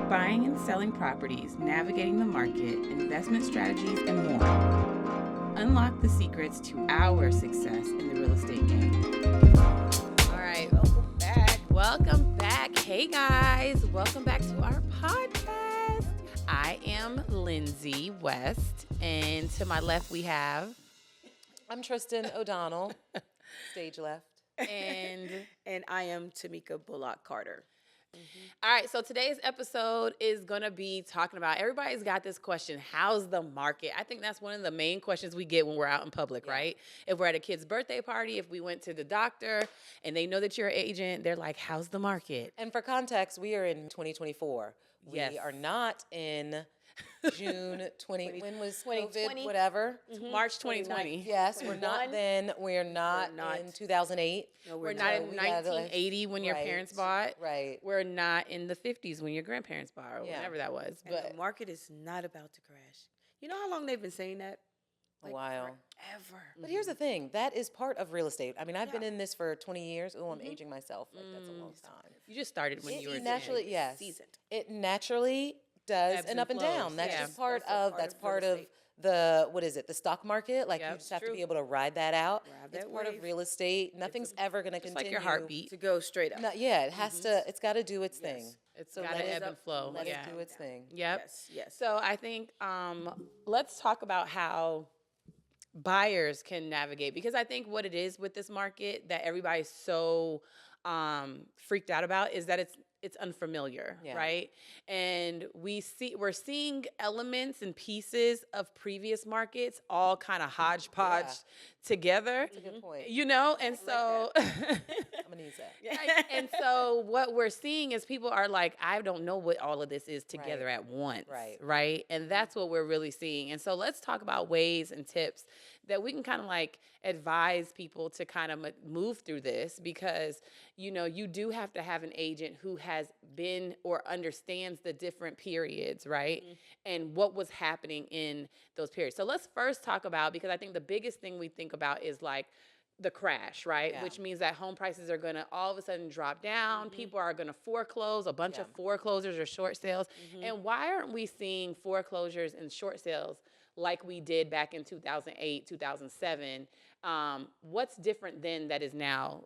buying and selling properties, navigating the market, investment strategies, and more. Unlock the secrets to our success in the real estate game. All right, welcome back. Welcome back. Hey guys, welcome back to our podcast. I am Lindsay West, and to my left we have. I'm Tristan O'Donnell, stage left. And I am Tamika Bullock Carter. All right, so today's episode is going to be talking about, everybody's got this question, how's the market? I think that's one of the main questions we get when we're out in public, right? If we're at a kid's birthday party, if we went to the doctor and they know that you're an agent, they're like, how's the market? And for context, we are in 2024. Yes. We are not in June 20, when was 2020? COVID, whatever? March 2020. Yes, we're not then. We're not in 2008. No, We're not in 1980 when your Right. parents bought. Right. We're not in the 50s when your grandparents bought, or Yeah. whatever that was. And But the market is not about to crash. You know how long they've been saying that? A while. Forever. But here's the thing. That is part of real estate. I mean, I've been Yeah. in this for 20 years. Oh, I'm aging myself. Like, that's a long time. you just started when you were naturally, yes. seasoned. It naturally does Ebbs an and up and flows. down. That's Yeah. just part That's a of part that's of part real of estate. the what is it? The stock market. Like Yep. you just have to True. be able to ride that out. Ride It's that part of wave. real estate. Nothing's ever going to just continue. like your heartbeat. To go straight up. No, yeah, it has to. It's got to do its thing. Yes. It's So got to let it ebb and flow. Let Yeah. it do its thing. Yep. Yes. So I think let's talk about how buyers can navigate, because I think what it is with this market that everybody's so freaked out about is that it's unfamiliar, Yeah. right? And we're seeing elements and pieces of previous markets all kind of hodgepodge together. That's a good point. You know, and so I'm gonna use that. Right. And so what we're seeing is people are like, I don't know what all of this is together Right. at once. Right. Right. And that's what we're really seeing. And so let's talk about ways and tips that we can kind of like advise people to kind of move through this, because, you know, you do have to have an agent who has been or understands the different periods, right? And what was happening in those periods. So let's first talk about, because I think the biggest thing we think about is like the crash, right? Yeah. Which means that home prices are going to all of a sudden drop down. People are going to foreclose, a bunch of foreclosures or short sales. And why aren't we seeing foreclosures and short sales like we did back in 2008, 2007? What's different then that is now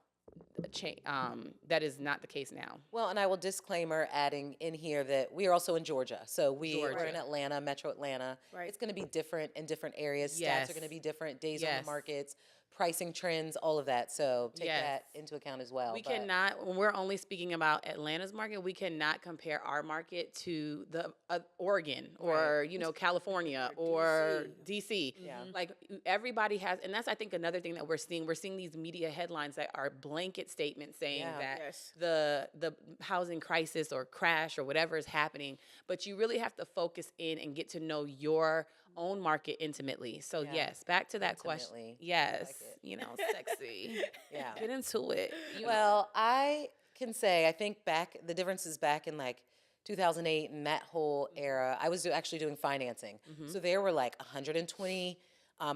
that is not the case now? Well, and I will disclaimer adding in here that we are also in Georgia. So we're in Atlanta, Metro Atlanta. Right. It's going to be different in different areas. Yes. Stats are going to be different, days on Yes. the markets, pricing trends, all of that. So take Yes. that into account as well. We But cannot, when we're only speaking about Atlanta's market, we cannot compare our market to the Oregon or, you know, California or DC. Yeah. Like everybody has, and that's, I think, another thing that we're seeing. We're seeing these media headlines that are blanket statements saying Yeah. that Yes. the housing crisis or crash or whatever is happening, but you really have to focus in and get to know your own market intimately. So Yeah. yes, back to that question. Intimately. Yes, Like it. you know, sexy. Yeah. Get into it. You know. Well, I can say I think the difference is back in like 2008 and that whole era. I was actually doing financing, so there were like 120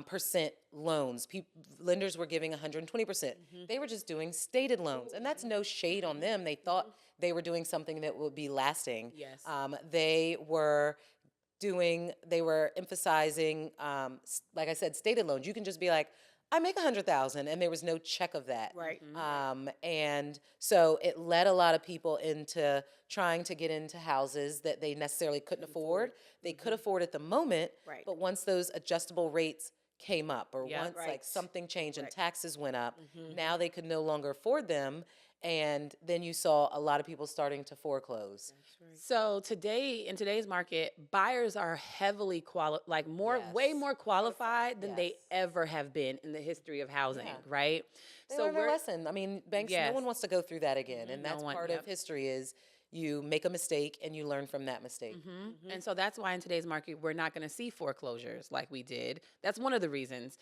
percent loans. Lenders were giving 120%. They were just doing stated loans, and that's no shade on them. They thought they were doing something that would be lasting. Yes. They were emphasizing, like I said, stated loans. You can just be like, I make 100,000, and there was no check of that. Right. And so it led a lot of people into trying to get into houses that they necessarily couldn't afford. They could afford at the moment, Right. but once those adjustable rates came up, or Yeah. once like Right. something changed and Correct. taxes went up, now they could no longer afford them. And then you saw a lot of people starting to foreclose. So today, in today's market, buyers are heavily way Yes. more qualified than they Yes. ever have been in the history of housing, Yeah. right? They learned their lesson. I mean, banks, Yes. no one wants to go through that again. And No that's one, part yep. of history is you make a mistake and you learn from that mistake. And so that's why in today's market, we're not going to see foreclosures like we did. That's one of the reasons.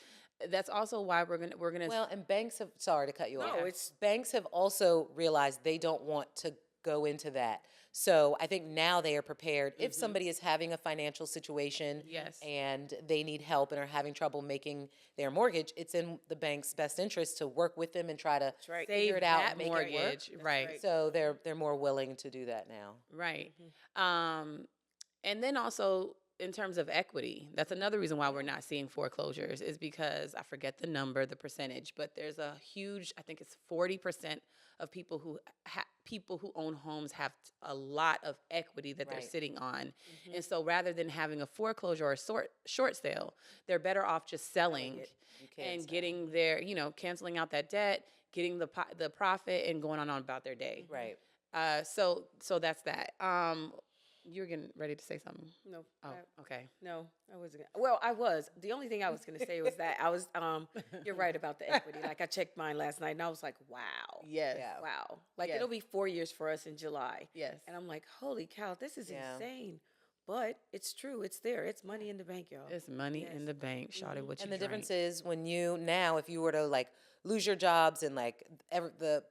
That's also why we're gonna. Well, and banks have, sorry to cut you off. No, it's- banks have also realized they don't want to go into that. So I think now they are prepared. If somebody is having a financial situation Yes. and they need help and are having trouble making their mortgage, it's in the bank's best interest to work with them and try to right. figure Save it out that and make it work. mortgage, right? right. So they're more willing to do that now. Right. And then also in terms of equity, that's another reason why we're not seeing foreclosures is because I forget the number, the percentage, but there's a huge, I think it's 40% of people who own homes have a lot of equity that they're Right. sitting on. And so rather than having a foreclosure or a short sale, they're better off just selling it. You can and sell. getting their, canceling out that debt, getting the profit and going on about their day. Right. So that's that. You're getting ready to say something. No. Oh, okay. No, I wasn't. Well, I was. The only thing I was going to say was that I was. You're right about the equity. Like I checked mine last night, and I was like, wow. Yes. Yeah. Wow. Like Yes. it'll be 4 years for us in July. Yes. And I'm like, holy cow, this is Yeah. insane. But it's true. It's there. It's money in the bank, y'all. It's money in Yes. the bank. Shawty, what you And the drank. difference is when you now, if you were to like lose your jobs and like the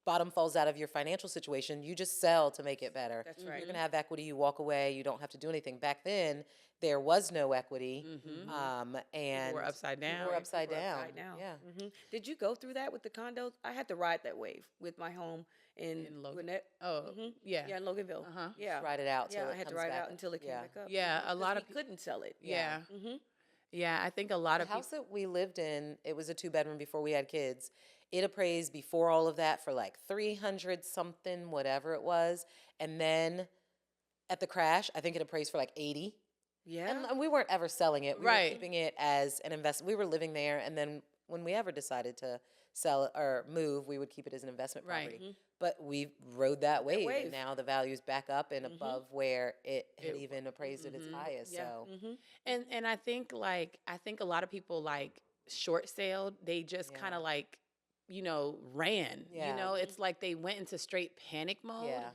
bottom falls out of your financial situation, you just sell to make it better. That's right. You're gonna have equity. You walk away. You don't have to do anything. Back then, there was no equity, and We're upside down. We're upside People are down. upside down. Yeah. Did you go through that with the condos? I had to ride that wave with my home in Logan. Gwinnett. Oh, yeah. Yeah, in Loganville. Uh-huh. Yeah. Ride it out. Yeah, till I it had to comes ride it back out up. until it came Yeah. back up. Yeah, a lot of we couldn't sell it. Yeah. Yeah, I think a lot The of house people. that we lived in, it was a 2-bedroom before we had kids. It appraised before all of that for like 300 something, whatever it was. And then at the crash, I think it appraised for like 80. Yeah. And we weren't ever selling it. We Right. were keeping it as an investment. We were living there. And then when we ever decided to sell it or move, we would keep it as an investment Right. property. But we rode that wave. wave. And now the value's back up and above where it had even appraised at its highest. Yeah. So And I think a lot of people like short sailed. They just kind of like, ran. Yeah. It's like they went into straight panic mode Yeah.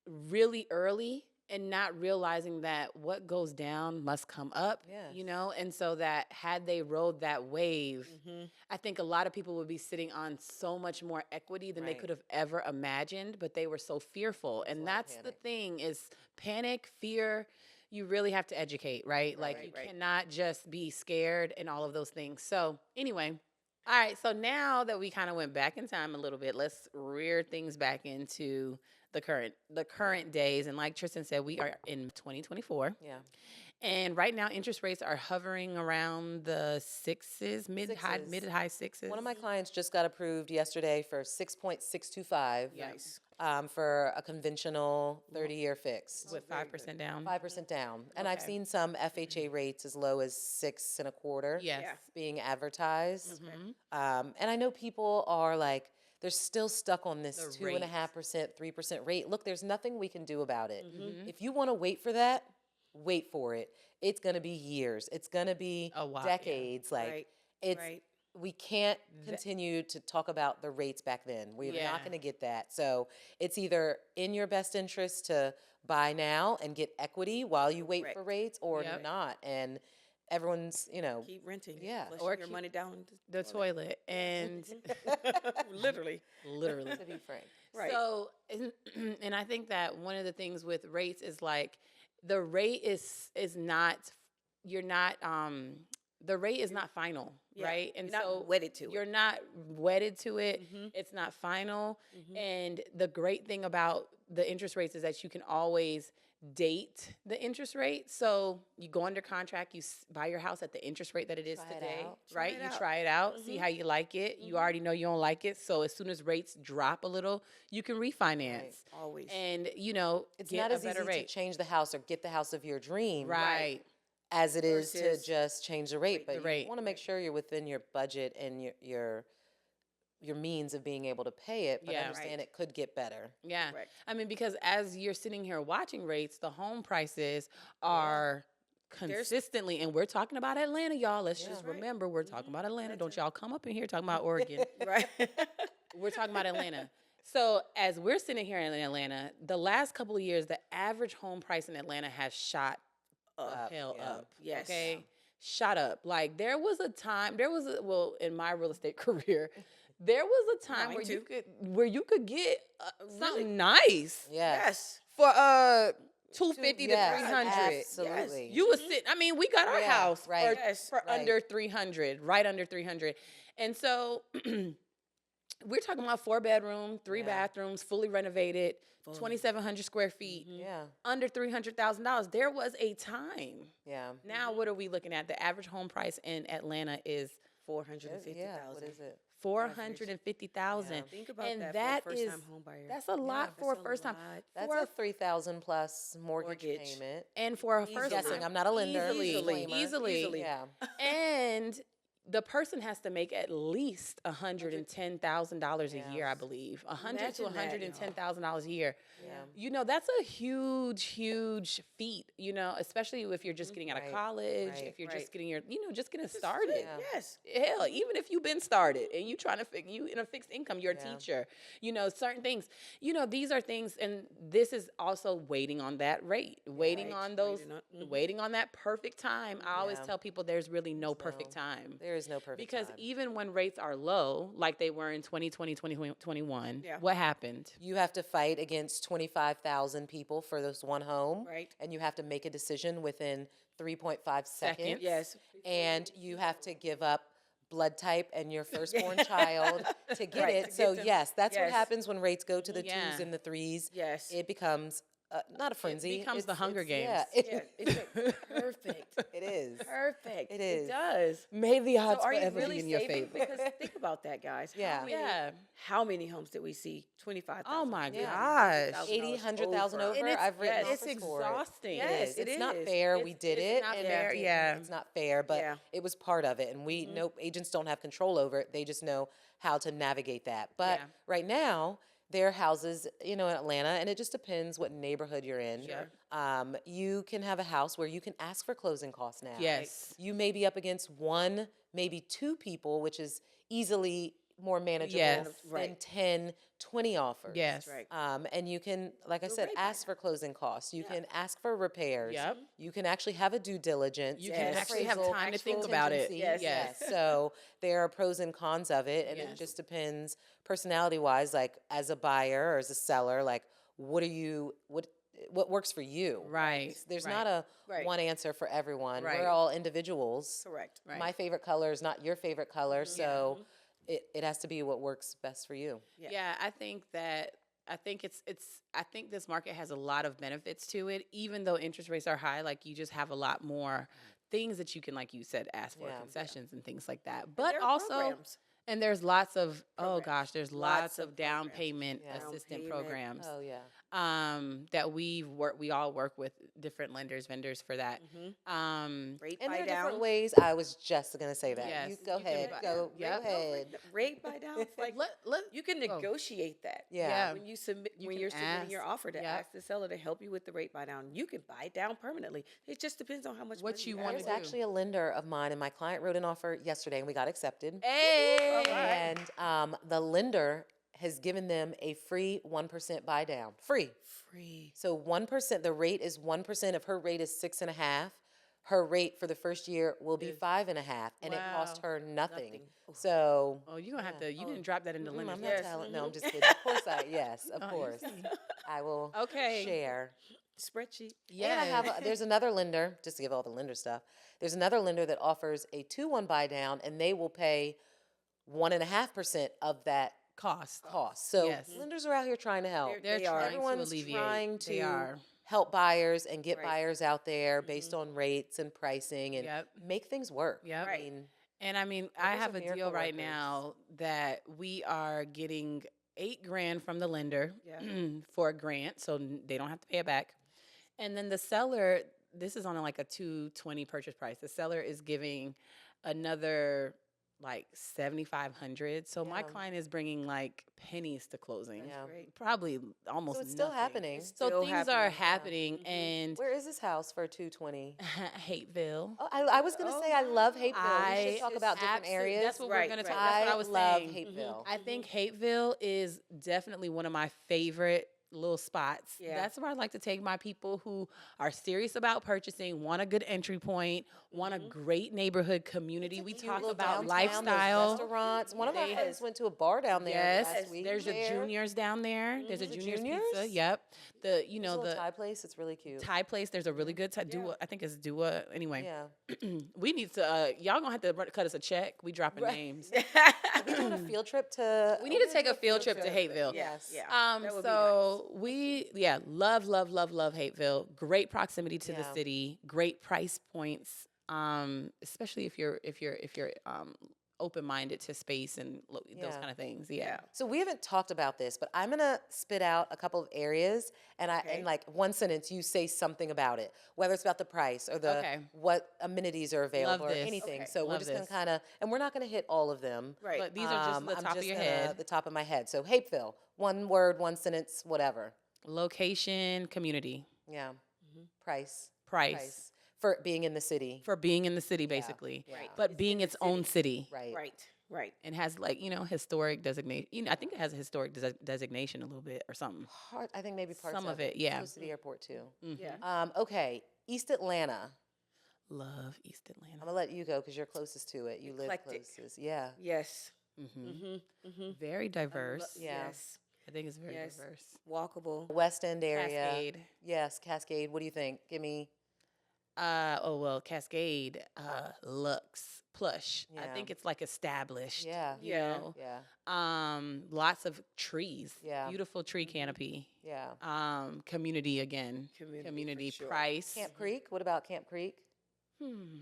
really early and not realizing that what goes down must come up. Yes. And so that had they rode that wave, I think a lot of people would be sitting on so much more equity than they Right. could have ever imagined, but they were so fearful. And a lot of that's the panic. thing is panic, fear. You really have to educate, right? Like you right. cannot just be scared and all of those things. So anyway, all right. So now that we kind of went back in time a little bit, let's rear things back into the current days. And like Tristan said, we are in 2024. Yeah. And right now, interest rates are hovering around the sixes, mid to Sixes. high sixes. One of my clients just got approved yesterday for 6.625 Nice. for a conventional 30-year fix. with 5% down. 5% down. And I've Okay. seen some FHA rates as low as 6.25 Yes. Yeah. being advertised. Mhm. And I know people are like, they're still stuck on this The 2.5%, 3% rate. Look, there's nothing we can do about it. Mm-hmm. If you want to wait for that, wait for it. It's going to be years. It's going to be A while, yeah. decades. Like Right. it's Right. we can't continue to talk about the rates back then. We're Yeah. not going to get that. So it's either in your best interest to buy now and get equity while you wait for Correct. rates or Yep. not. And everyone's, Keep renting. Yeah. Flushing Or your keep money down The toilet. And Literally. literally. to be frank. Right. So, and I think that one of the things with rates is like the rate is not, you're not, the rate is not final, Yeah, right? And you're not so wedded to it. you're not wedded to it. Mhm. It's not final. Mhm. And the great thing about the interest rates is that you can always date the interest rate. So you go under contract, you buy your house at the interest rate that it is Try it today, out. Try right? it You out. try it out, see how you like it. You already know you don't like it. So as soon as rates drop a little, you can refinance Always. and, It's get not a as better easy rate. to change the house or get the house of your dream Right. as it is to Versus just change the rate. But the you rate. want to make sure you're within your budget and your means of being able to pay it. But Yeah. understand it could get better. Yeah. Correct. I mean, because as you're sitting here watching rates, the home prices are consistently, and we're talking about Atlanta, y'all. Let's just Right. remember, we're talking about Atlanta. Don't y'all come up in here talking about Oregon. Right. We're talking about Atlanta. So as we're sitting here in Atlanta, the last couple of years, the average home price in Atlanta has shot Up. hell yeah. up. Yes. Okay. Shot up. Like there was a time, well, in my real estate career, there was a time Mine where too. you could get something nice Yes. for 250 to Yes, 300. absolutely. You was sitting. I mean, we got our Yeah, house right. Yes. for Right. under 300, right under 300, and so we're talking about 4 bedroom, 3 bathrooms, fully renovated, 2,700 square feet, Yeah. under $300,000. There was a time. Yeah. Now, what are we looking at? The average home price in Atlanta is 450,000. Yeah. What is it? 450,000. Think about And that for a is first-time home buyer. that's a lot for a That's a first time. lot. That's For a 3,000 plus mortgage Mortgage. payment. and for a first Guessing. time, I'm not a lender. easily, Disclaimer. easily, Yeah. and the person has to make at least $110,000 a year, I believe, $100 to Imagine that, $110,000 a year. Yeah. You know, that's a huge, huge feat. You know, especially if you're just getting out of Right, college, right, if you're right. just getting just getting started. Yeah. Yes. Hell, even if you've been started and you trying to you in a fixed income, you're a Yeah. teacher, certain things, these are things, and this is also waiting on that rate, waiting Right. on those, Waiting on- waiting on that perfect time. I always Yeah. tell people there's really no perfect time. There is no perfect Because time. even when rates are low, like they were in 2020, 2021, Yeah. what happened? You have to fight against 25,000 people for this one home. Right. And you have to make a decision within 3.5 seconds. Yes. And you have to give up blood type and your firstborn child to get Right, it. to So, get them. yes, that's what Yes. happens when rates go to the Yeah. twos and the threes. Yes. It becomes not a frenzy. becomes the Hunger Yeah, Games. Yeah, it's perfect. it is. Perfect. It is. It does. May the So odds are you forever really be in your saving? favor. Because think about that, guys. Yeah. How many homes did we see? 25,000. Oh my Yeah. gosh. 80, 100,000 over. And I've written it's offers for it. exhausting. Yes, It's it not is. fair. We did it's it. not and fair, we did- yeah. It's not fair, but Yeah. it was part of it. And we know agents don't have control over it. They just know how to navigate that. But Yeah. right now, there are houses, in Atlanta, and it just depends what neighborhood you're in. Sure. You can have a house where you can ask for closing costs now. Yes. You may be up against one, maybe two people, which is easily more manageable Yes. than Right. 10, 20 offers. Yes. Right. And you can, like I said, rate ask for closing costs. You can ask for repairs. Yep. You can actually have a due diligence. You can an actually have appraisal, time to think actual about it. contingency. Yes. So there are pros and cons of it, and it Yes. just depends personality wise. Like as a buyer or as a seller, like what works for you. Right. There's right. not a Right. one answer for everyone. Right. We're all individuals. Correct. Right. My favorite color is not your favorite color, so it has to be what works best for you. Yeah, I think this market has a lot of benefits to it, even though interest rates are high. Like you just have a lot more things that you can, like you said, ask for, Yeah. concessions and things like that. But there are also, programs. and there's lots of Programs. there's Lots lots of of down programs. payment Yeah. Down assistant payment. programs. Oh yeah. That we all work with different vendors for that. Rate And buy there are down. different ways. I was just gonna say that. Yes, You go you can ahead. buy- Go yeah. ahead. Rate buy down. Like you can go. negotiate that. Yeah. When you submit, You when can you're submitting your ask. offer to Yep. ask the seller to help you with the rate buy down, you can buy down permanently. It just depends on how much What money you have. wanna There's do. actually a lender of mine, and my client wrote an offer yesterday, and we got accepted. Hey, And the lender has given them a free 1% buy down. Free. Free. So 1%, the rate is 1%. If her rate is 6.5, her rate for the first year will be 5.5, and it cost Wow. her nothing. Nothing. So Oh, you're gonna have to. You didn't drop that in the I'm lenders. not Yes. telling. No, I'm just kidding. Of course, yes, of Oh, you course, see. I will Okay. share. Spreadsheet. And I have there's another lender, just to give all the lender stuff. There's another lender that offers a 2-1 buy down, and they will pay 1.5% of that cost. cost. So Yes. lenders are out here trying to help. They're They are. trying to Everyone's alleviate. trying They to are. help buyers and get Right. buyers out there based on rates and pricing and Yep. make things work. Yep. Right. I mean, And I mean, I Lenders have are a deal miracle right workers. now that we are getting $8,000 from the lender Yeah. for a grant, so they don't have to pay it back. And then the seller, this is on like a 220 purchase price. The seller is giving another like 7,500. So my Yeah. client is bringing like pennies to closing. Yeah. Great. Probably almost so it's still nothing. happening. So Still things are happening, happening, and Where is this house for 220? Hateville. Oh, I was gonna say I love Hateville. We should talk about different areas. That's what Right, we're gonna right. talk. That's what I was love saying. Hateville. I think Hateville is definitely one of my favorite little spots. Yeah. That's where I like to take my people who are serious about purchasing, want a good entry point, want a great neighborhood community. We Cute talk little about downtown, there's lifestyle. restaurants. One of our They- friends went to a bar down there Yes, last week. there's a there. Juniors down there. There's a Is it Juniors Juniors? Pizza. Yep. The There's a little Thai place. It's really cute. Thai place. There's a really good Thai Dua. I think it's Dua. Anyway, Yeah. we need to. Y'all gonna have to cut us a check. We dropping names. Are we doing a field trip to? We need to take a field trip to Hateville. Yes. Yeah. That would be So we love Hateville. Great proximity to the Yeah. city. Great price points. Especially if you're open minded to space and those Yeah. kind of things. Yeah. So we haven't talked about this, but I'm gonna spit out a couple of areas, and in like one sentence, you say something about it, whether it's about the price or the Okay. what amenities are available or this. anything. Okay. So we're Love just gonna this. kind of, and we're not gonna hit all of them. Right. But these are just the I'm top of just your gonna- head. the top of my head. So Hapeville, one word, one sentence, whatever. Location, community, Yeah. Price. price. For being in the city. For being in the city, basically. Right. But being its own city. Right. Right. And has historic designation. I think it has a historic designation a little bit or something. I think maybe parts Some of it, yeah. Close to the airport too. Yeah. Okay. East Atlanta. Love East I'm Atlanta. gonna let you go because you're closest to it. You live Eclectic. closest. Yeah. Yes. Very diverse. Yeah. Yes. I think it's very Yes. diverse. Walkable. West End area. Cascade. Yes, Cascade. What do you think? Give me. Cascade looks plush. I Yeah. think it's like established. Yeah. You Yeah. know? Yeah. Lots of trees. Yeah. Beautiful tree canopy. Yeah. Community again. Community, for sure. Price. Camp Creek. What about Camp Creek? Hmm.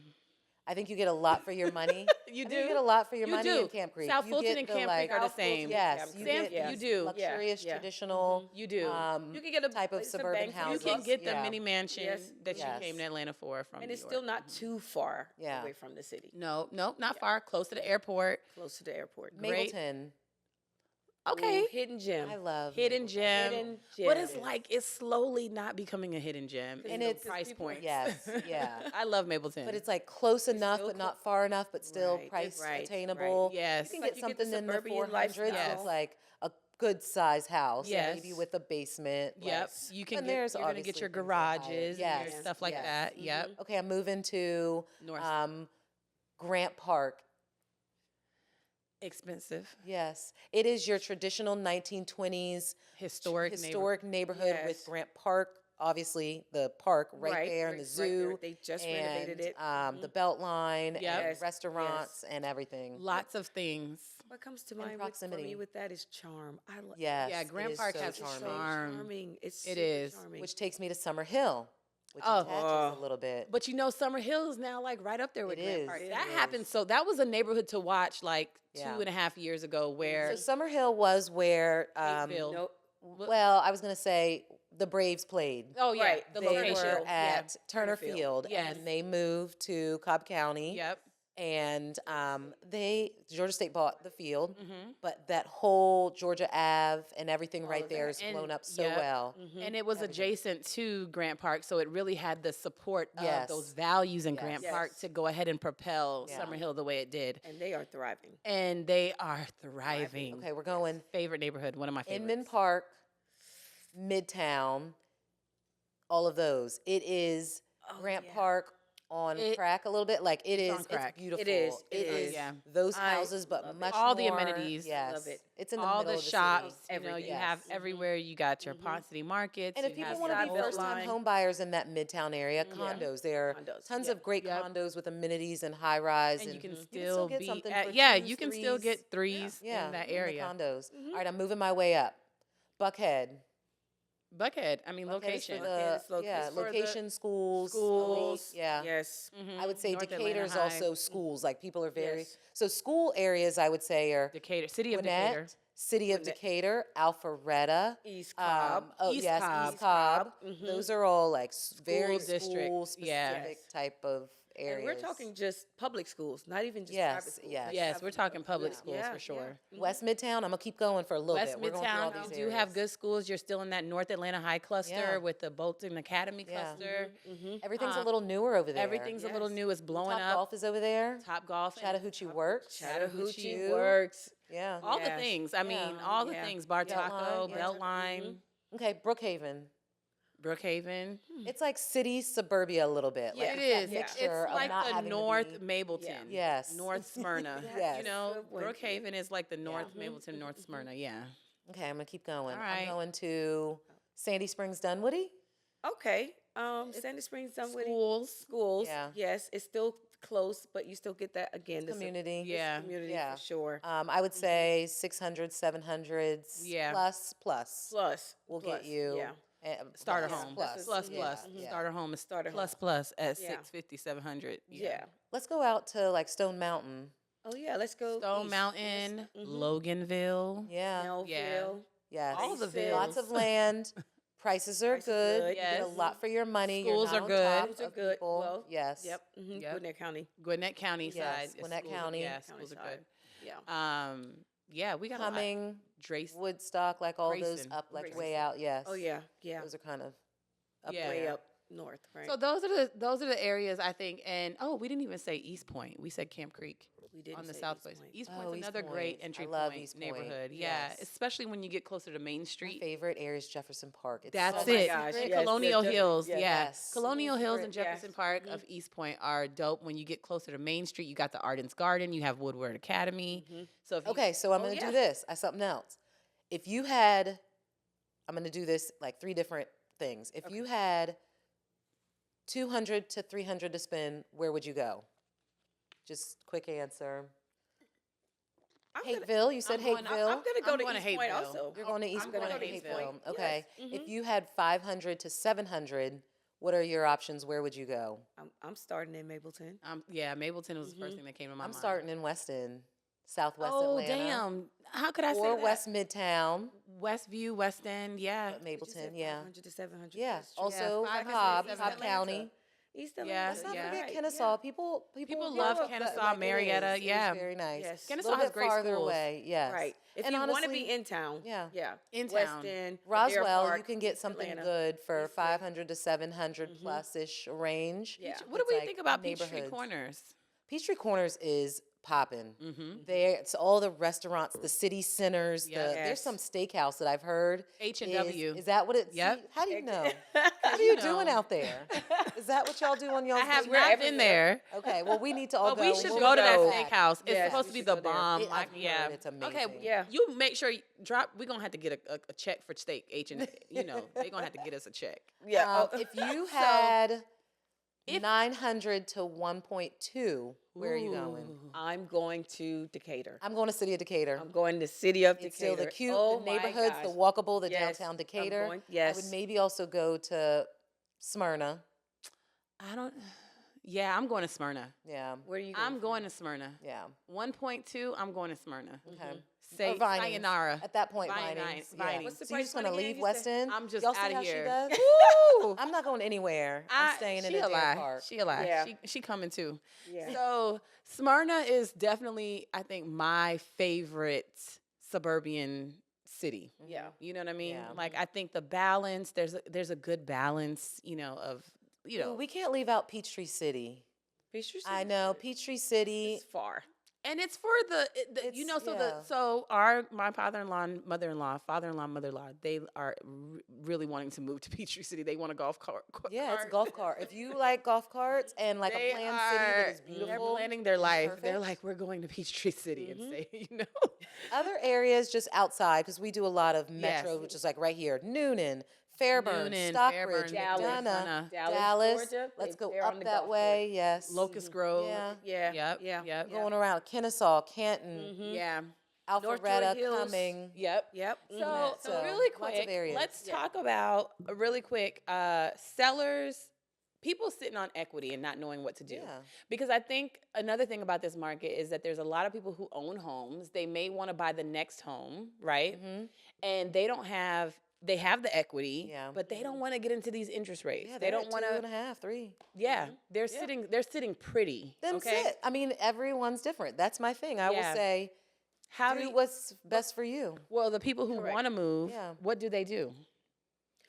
I think you get a lot for your money. You I think do? You get a lot for your You money do. in Camp Creek. South You Fulton get and the, Camp like, Creek are the South Fulton same. and Yes, Camp you Creek, get Sam, you do. luxurious, Yeah. traditional. You do. You can get a type of some suburban bang for your You houses. can buck. get the Yeah. mini mansion Yes. that Yes. you came to Atlanta for from And New it's York. still not too far Yeah. away from the city. No, not far. Close to the airport. Close to the airport. Great. Mapleton. Okay. Ooh, hidden gem. I love Hidden Mapleton. gem. Hidden But it's gem. like it's slowly not becoming a hidden gem. And the it's- price people- point. Yes, yeah. I love Mapleton. But it's like close enough, still but not far enough, but still Right, price right, attainable. right. Yes. You can Like get you get the something in the suburban 400s. lifestyle. It's like a good size house, Yes. maybe with a basement. like- Yep. You can And get there's you're gonna get obviously your things that higher- garages Yes, and your stuff like yes. that. Yep. Okay, I'm moving to North. Grant Park. Expensive. Yes, it is your traditional 1920s Historic neighborhood with Yes. Grant Park. Obviously, the park right there, and the right there. zoo. They just and, renovated it. The Beltline, Yep. and Yes, restaurants, and everything. Lots of things. What comes to mind for proximity. me with that is charm. Yes, Yeah, it Grant is Park so has It's so charming. charm. charming. It's It super is. charming. Which takes me to Summer Hill, which Oh. attaches a little bit. But Summer Hill is now like right up there with It Grant is, Park. it That is. happened. So that was a neighborhood to watch like Yeah. 2.5 years ago where So Summer Hill was where, Hateville. Nope. well, I was going to say the Braves played. Oh yeah, Right, the They location. were Yeah. at Turner Turner Field. Field, Yes. and they moved to Cobb County. Yep. And Georgia State bought the field, Mm-hmm. but that whole Georgia Ave and everything right of there that. is And- blown up so yep. well. And it was adjacent to Grant Park, so it really had the support Yes. of those values in Yes. Grant Yes. Park to go ahead and propel Yeah. Summer Hill the way it did. And they are thriving. And they are thriving. Okay, we're going Favorite neighborhood, one of my favorites. Inman Park, Midtown, all of those. It is Grant yeah. Park on It- crack a little bit. Like it It's is, on crack. it's beautiful. It is, It it is is. Yeah. those I houses, but love it. much All the more- amenities. Yes, Love it. it's in the all middle the of the shops, city. you know, you Everything. have Yes. everywhere. You got your Pond City markets. And if you people have want to your be Beltline. first-time home buyers in that Midtown area, condos. There are Condos, tons yeah. of great Yep. condos with amenities and high-rise, and you can still still get be something at, for yeah, twos, you can still threes. get threes Yeah, in that the area. condos. All right, I'm moving my way up. Buckhead. Buckhead, I mean Buckhead is location. for Buckhead is the, yeah, for the location, schools. schools. Yeah. Yes. I would say North Atlanta Decatur is High. also schools. Like people are very, Yes. so school areas I would say are Decatur, city of Gwinnett, Decatur. City of Gwinnett. Decatur, Alpharetta. East Cobb. East Yes, Cobb. East Cobb. Mhm. Those are all like very district, school specific yes. type of areas. And we're talking just public schools, not even just Yes, private schools. yes. Like Yes, private we're talking schools. public Yeah, schools yeah, for sure. West Midtown. I'm gonna keep going for a little West bit. We're going through all Midtown, these you do have areas. good schools. You're still in that North Atlanta High cluster Yeah. with the Bolton Academy Yeah. cluster. Everything's a little newer over there. Everything's a little Yes. new. It's blowing Top up. Golf is over there. Top Golf. and Chattahoochee Works. Chattahoochee Cute. Works. Yeah. All the Yes. things. I mean, all the Yeah. things. Bar Beltline, Taco, yeah. Beltline. Okay, Brookhaven. Brookhaven. It's like city suburbia a little bit. Yeah. Like It it's that is. mixture It's of like not the having to North be. Mableton. Yes. North Smyrna. Yes. You know, Good one. Brookhaven is like the North Yeah. Mableton, North Smyrna. Yeah. Okay, I'm gonna keep going. All I'm right. going to Sandy Springs, Dunwoody. Okay. Sandy Springs, Dunwoody. Schools. Schools. Yeah. Yes, it's still close, but you still get that again. This Community. Yeah. community Yeah. for sure. I would say 600, 700s Yeah. plus. Plus, Will plus, get you Yeah. Starter Yeah, home. that's Plus, a- plus. yeah, mhm. Starter home is Starter plus, home. plus at Yeah. 650, 700. Yeah. Let's go out to like Stone Mountain. Oh yeah. Let's go. Stone east. Mountain, Yes. Loganville. Yeah. Melville. Yes. All the Basin. Lots vills. of land. Prices are Prices good. good. You get a Yes. lot for your money. Schools You're are not good. on top Schools are of good. people. Well, Yes. Yep. Yep. Gwinnett County. Gwinnett County Yes, side. Gwinnett schools are- County. Yeah, County schools are side. good. Yeah. Yeah, we got a lot. Cumming, Drace. Woodstock, like all those Grayson. up, like Grayson. way out. Yes. Oh yeah. Yeah. Those are kind of up Yeah. Way there. up north, right? So those are the areas I think. And we didn't even say East Point. We said Camp Creek we didn't on the say south East place. Point. East Oh, Point's East another great Point. entry I love point East Point. neighborhood. Yeah, Yes. especially when you get closer to Main My Street. favorite area is Jefferson Park. It's That's so my it. gosh, secret. yes. Colonial yes, Hills, yes. yeah. Yes. Colonial Hills and Yes. Jefferson Park of East Point are dope. When you get closer to Main Street, you got the Arden's Garden, you have Woodward Academy. So if you, Okay, so I'm Oh, going to yeah. do this. I something else. If you had, I'm going to do this like 3 different things. If you had 200 to 300 to spend, where would you go? Just quick answer. I'm gonna- Hateville. You said I'm going- Hateville. I'm gonna go I'm to going to East Point Hateville. also. You're going to East I'm Point. gonna go to and East Hateville. Point. Okay. Yes. If Mhm. you had 500 to 700, what are your options? Where would you go? I'm starting in Mapleton. yeah, Mableton was the first thing that came to my I'm mind. starting in Weston, Southwest Oh, Atlanta. damn. How could I say Or that? West Midtown, Westview, West End, yeah. but Mapleton, yeah. 500 to 700. Yeah. That's true. Also, Yeah, 500 Cobb, to Cobb 700. County. East Yeah, Atlanta. Let's not yeah. forget Right, Kennesaw. People People give love up, Kennesaw, like, it Marietta, is. It is yeah. very nice. Yes. Kennesaw a little has bit great farther schools. away, yes. Right. If And you want to honestly, be in town, yeah. yeah. In West town. End, Roswell, Adair you Park, can get something Atlanta. good for East End. 500 to 700 plus ish range. Yeah. What do It's we like think about Peachtree neighborhoods. Corners? Peachtree Corners is popping. Mm-hmm. There, it's all the restaurants, the city centers. Yes. There's some steakhouse that I've heard. H&W. Is that what it's? Yep. How do you know? What What are you know. doing out there? Is that what y'all do on y'all's I have date not night? been there. Okay, well, we need to all But go. we should We'll go to that go. steakhouse. It's Yes, supposed we to be should the go there. bomb. I've Yeah. heard it's Okay, amazing. Yeah. you make sure you drop. We're gonna have to get a check for steak. H&W. They're gonna have to get us a check. Yeah. If you had 900 to 1.2, where are you going? Ooh. I'm going to Decatur. I'm going to City of Decatur. I'm going to city of Decatur. It's still the cute, Oh the my neighborhoods, the gosh. walkable, the Yes, downtown I'm Decatur. going- I yes. would maybe also go to Smyrna. I don't. Yeah, I'm going to Smyrna. Yeah, Where are you going? I'm going to Smyrna. yeah. 1.2. I'm going to Smyrna. Okay. Say Or Vinings. sayonara. At that point, Vinings, Vinings. Vinings. Yeah. What's the So you're price just gonna point again, leave you West said? End? I'm just Y'all see outta how here. She does? Woo! I'm not going anywhere. I'm staying in she a Adair alive. Park. She alive. Yeah. She coming too. Yeah. So Smyrna is definitely, I think, my favorite suburban city. Yeah. You know what I mean? Yeah. Like I think the balance. There's a good balance. Of Ooh, we can't leave out Peachtree City. Peachtree I City? know Peachtree City. It's far. and it's for It's- yeah. so my father-in-law, mother-in-law, they are really wanting to move to Peachtree City. They want a golf cart. Yeah, it's a golf cart. If you like golf carts and like They a planned city that is are- beautiful, They're planning their life. They're perfect. like, we're going to Peachtree City and say, Other areas just outside because we do a lot of metro, Yes. which is like right here, Noonan, Fairburn, Noonan, Stockbridge, Fairburn, McDonough, Dallas, Dallas. Georgia. Let's go They're on up the that golf way. Yes. Locust Grove. Yeah. Yeah. Yep. Yeah. Yep. Yeah. Going around Kennesaw, Canton, Mhm. Yeah. North Alpharetta, Druid Hills. Cumming. Yep. Yep. So, Mhm. So, really lots of quick, areas. let's Yeah. talk about really quick sellers, people sitting on equity and not knowing what to do. Yeah. Because I think another thing about this market is that there's a lot of people who own homes. They may want to buy the next home, right? Mhm. And they have the equity, Yeah. but they don't want to get into these interest rates. Yeah, they they're don't at want 2.5, 3. Yeah, they're sitting pretty. Then okay? sit. I mean, everyone's different. That's my thing. I Yeah. will say, How do do what's best for you. well, the people who Correct. want to move, Yeah. what do they do?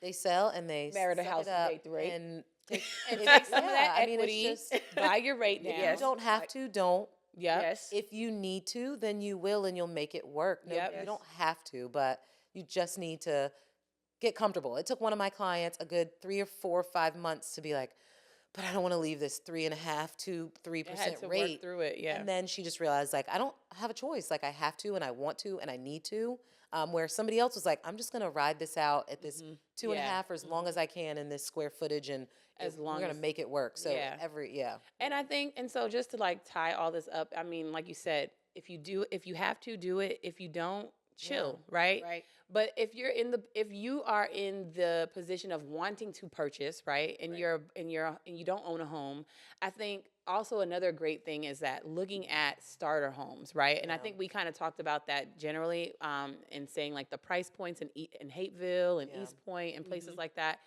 They sell and they Marry the suck house it and up date the rate. and take, And it's- take some of yeah, that I mean, equity, it's just, buy your rate down. you Yes. don't have to, don't. Yep. Yes. If you need to, then you will and you'll make it work. No, Yep. You Yes. don't have to, but you just need to get comfortable. It took one of my clients a good 3 or 4 or 5 months to be like, but I don't want to leave this 3.5 to 3% had to rate. work through it, yeah. And then she just realized, like, I don't have a choice. Like, I have to, and I want to, and I need to. Where somebody else was like, I'm just gonna ride this out at this 2.5 Yeah. for as long as I can in this square footage, and As long we're gonna as- make it work. So Yeah. And I think, and so just to like tie all this up, I mean, like you said, if you have to do it, if you don't, chill, right? Right. But if you are in the position of wanting to purchase, right, and you don't own a home, I think also another great thing is that looking at starter homes, right? And I think we kind of talked about that generally, in saying like the price points in Hateville and East Point and places like that.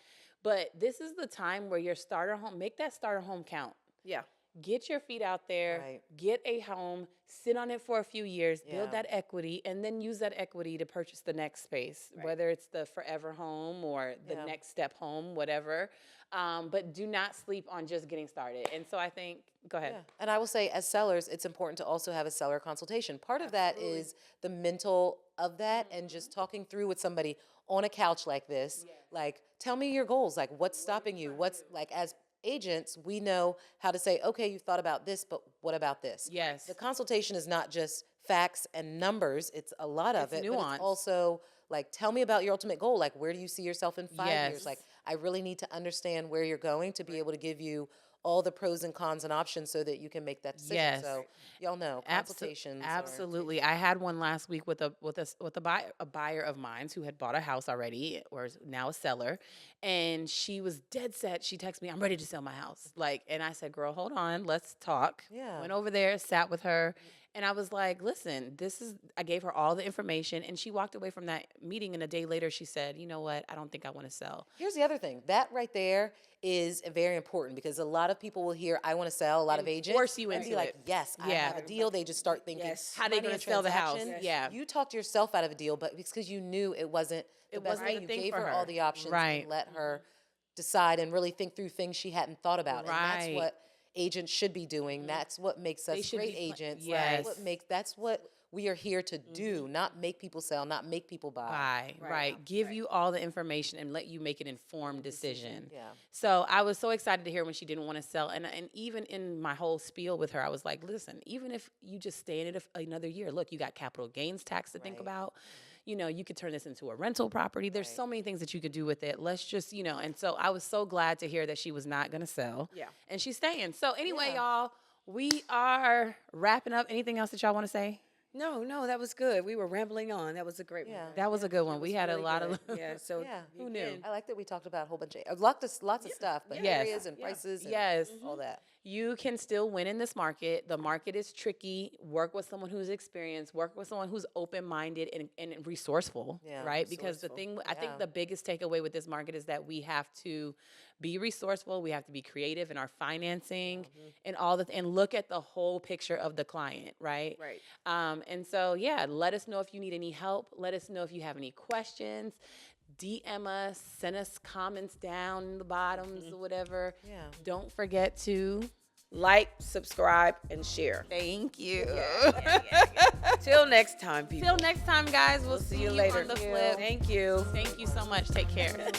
But this is the time where your starter home, make that starter home count. Yeah. Get your feet out there, Right. get a home, sit on it for a few years, Yeah. build that equity, and then use that equity to purchase the next space, whether it's the forever home or the next step home, whatever. But do not sleep on just getting started. And so I think, go ahead. Yeah. And I will say, as sellers, it's important to also have a seller consultation. Part of that is the mental of that and just talking through with somebody on a couch like this. Like, tell me your goals. Like, what's stopping you? What's like, as agents, we know how to say, okay, you've thought about this, but what about this? Yes. The consultation is not just facts and numbers. It's a lot of It's it, but nuance. it's also like, tell me about your ultimate goal. Like, where do you see yourself in 5 years? Yes. Like, I really need to understand where you're going to be able to give you all the pros and cons and options so that you can make that decision. Yes. So y'all know consultations. Absolutely. I had one last week with a buyer of mine who had bought a house already, or is now a seller, and she was dead set. She texted me, "I'm ready to sell my house." Like, and I said, "Girl, hold on, let's talk." Yeah. Went over there, sat with her, and I was like, "Listen, I gave her all the information," and she walked away from that meeting, and a day later she said, "You know what? I don't think I want to sell." Here's the other thing. That right there is very important because a lot of people will hear, I want to sell, a lot of agents. force you and be into like, it. yes, I Yeah. have a deal. They just start thinking, Yes. How they money gonna and sell the house? transaction. Yeah. You talked yourself out of a deal, but it's because you knew it wasn't the best wasn't thing. the You thing gave for her her. all the options Right. and let her decide and really think through things she hadn't thought about. And that's Right. what agents should be doing. That's what makes us should great be agents. yes. That's what we are here to do, not make people sell, not make people buy. Right. Give you all the information and let you make an informed decision. Yeah. So I was so excited to hear when she didn't want to sell. And even in my whole spiel with her, I was like, listen, even if you just stay in it another year, look, you got capital gains tax to think about. You know, you could turn this into a rental property. There's so many things that you could do with it. Let's just, and so I was so glad to hear that she was not going to sell. Yeah. And she's staying. So anyway, y'all, we are wrapping up. Anything else that y'all want to say? No, that was good. We were rambling on. That was a great one. That was a good one. We had Really a lot of good. Yeah. So Yeah. Who knew? I like that we talked about a whole bunch of lots of stuff, but Yes. areas and prices and Yes. all that. You can still win in this market. The market is tricky. Work with someone who's experienced. Work with someone who's open-minded and resourceful, Yeah, right? Because the thing, I think the biggest takeaway with this market is that we have to be resourceful. We have to be creative in our financing and and look at the whole picture of the client, right? Right. And so, yeah, let us know if you need any help. Let us know if you have any questions. DM us, send us comments down in the bottoms or whatever. Yeah. Don't forget to Like, subscribe, and share. thank you. Till next time, people. Till next time, guys. We'll see you later. on the flip. Thank you. Thank you so much. Take care.